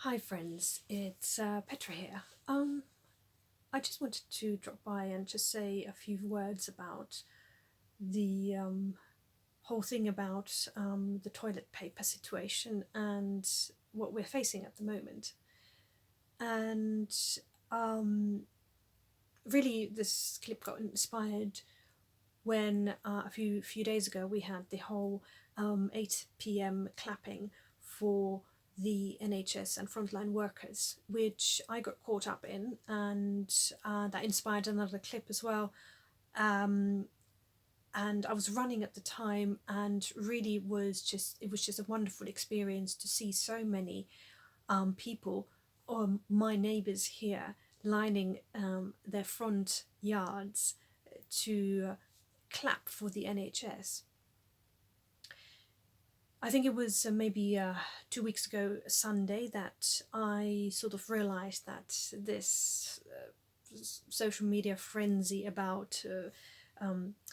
Hi friends, it's Petra here. I just wanted to drop by and just say a few words about the whole thing about the toilet paper situation and what we're facing at the moment. And um, really, this clip got inspired when a few days ago we had the whole 8 p.m. clapping for the NHS and frontline workers, which I got caught up in, and that inspired another clip as well. Um, and I was running at the time, and really it was just a wonderful experience to see so many people, or my neighbours here, lining their front yards to clap for the NHS. I think it was maybe 2 weeks ago, Sunday, that I sort of realised that this social media frenzy about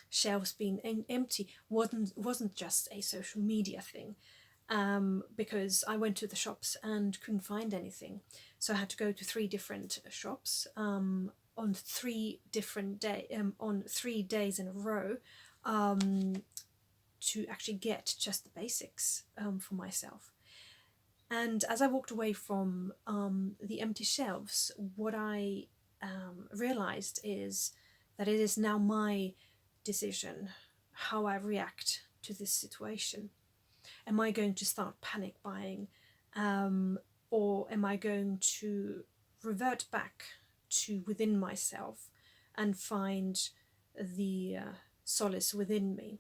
shelves being empty wasn't just a social media thing. Because I went to the shops and couldn't find anything, so I had to go to three different shops on 3 days in a row. To actually get just the basics for myself. And as I walked away from the empty shelves, what I realized is that it is now my decision how I react to this situation. Am I going to start panic buying, or am I going to revert back to within myself and find the solace within me?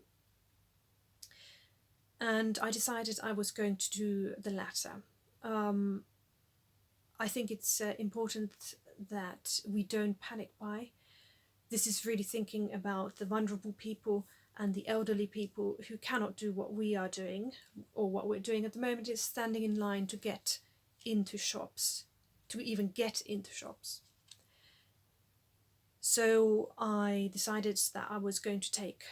And I decided I was going to do the latter. I think it's important that we don't panic buy. This is really thinking about the vulnerable people and the elderly people who cannot do what we are doing, or what we're doing at the moment is standing in line to get into shops, to even get into shops. So I decided that I was going to take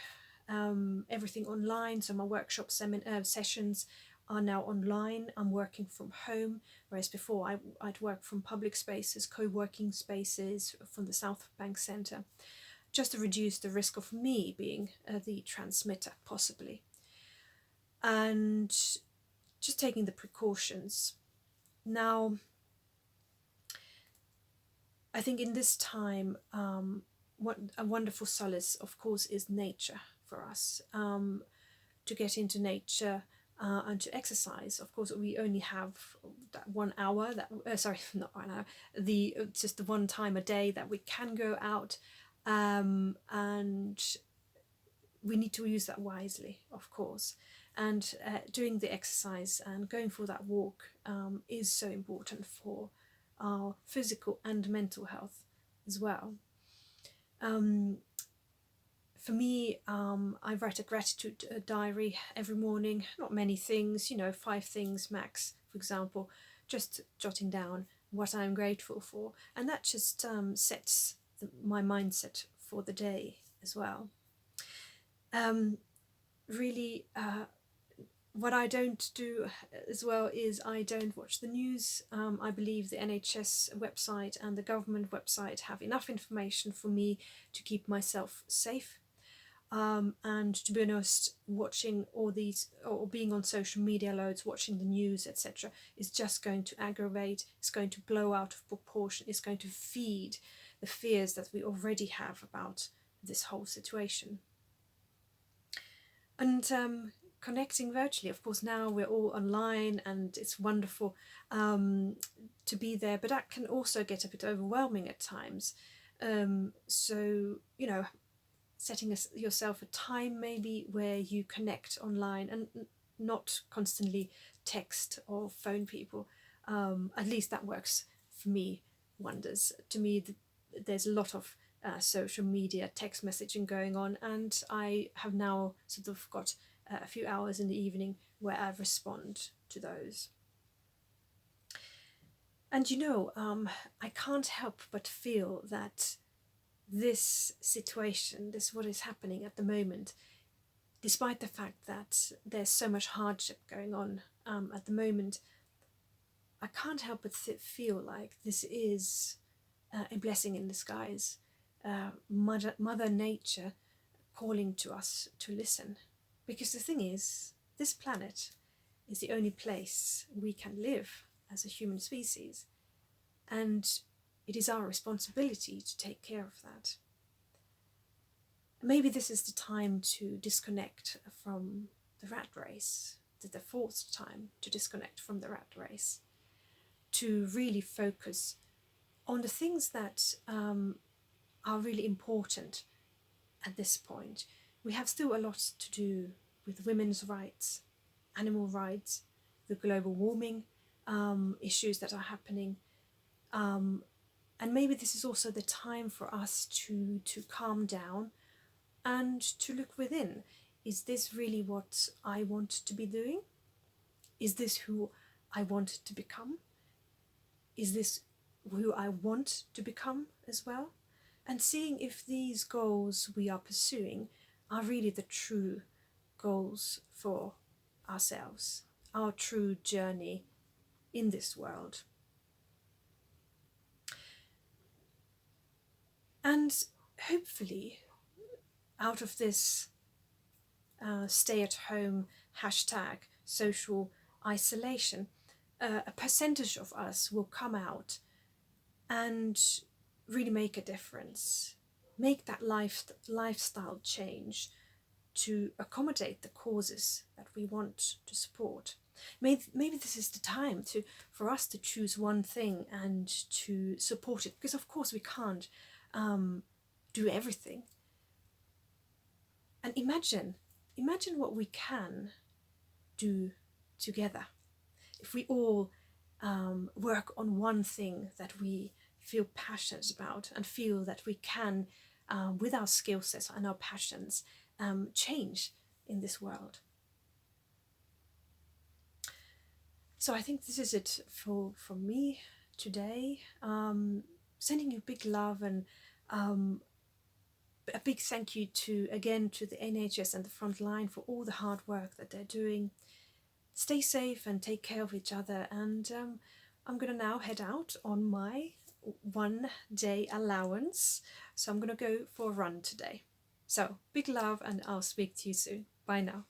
everything online. So my workshop sessions are now online. I'm working from home, whereas before I'd work from public spaces, co-working spaces from the South Bank Centre, just to reduce the risk of me being the transmitter, possibly. And just taking the precautions. Now, I think in this time, what a wonderful solace, of course, is nature for us. To get into nature and to exercise. Of course, we only have that 1 hour. Sorry, not 1 hour. Just the one time a day that we can go out, and we need to use that wisely, of course. And doing the exercise and going for that walk is so important for our physical and mental health as well. For me, I write a gratitude diary every morning. Not many things, 5 things max, for example, just jotting down what I'm grateful for. And that just sets my mindset for the day as well. Really, what I don't do as well is I don't watch the news. I believe the NHS website and the government website have enough information for me to keep myself safe. And to be honest, watching all these, or being on social media loads, watching the news, etc., is just going to aggravate, it's going to blow out of proportion, it's going to feed the fears that we already have about this whole situation. And connecting virtually, of course, now we're all online and it's wonderful to be there, but that can also get a bit overwhelming at times. So, setting yourself a time maybe where you connect online and not constantly text or phone people. At least that works for me wonders. To me, there's a lot of social media text messaging going on, and I have now sort of got a few hours in the evening where I respond to those. And I can't help but feel that this situation, this what is happening at the moment, despite the fact that there's so much hardship going on at the moment, I can't help but feel like this is a blessing in disguise. Mother Nature calling to us to listen. Because the thing is, this planet is the only place we can live as a human species. And it is our responsibility to take care of that. Maybe this is the time to disconnect from the rat race, the fourth time to disconnect from the rat race, to really focus on the things that are really important at this point. We have still a lot to do with women's rights, animal rights, the global warming issues that are happening. And maybe this is also the time for us to calm down and to look within. Is this really what I want to be doing? Is this who I want to become? Is this who I want to become as well? And seeing if these goals we are pursuing are really the true goals for ourselves, our true journey in this world. And hopefully, out of this stay-at-home hashtag social isolation, a percentage of us will come out and really make a difference, make that lifestyle change to accommodate the causes that we want to support. Maybe this is the time for us to choose one thing and to support it, because of course we can't do everything. And imagine what we can do together if we all work on one thing that we feel passionate about and feel that we can, with our skill sets and our passions, change in this world. So I think this is it for me today. Sending you big love and a big thank you to the NHS and the front line for all the hard work that they're doing. Stay safe and take care of each other. And I'm going to now head out on my 1 day allowance. So I'm going to go for a run today. So big love, and I'll speak to you soon. Bye now.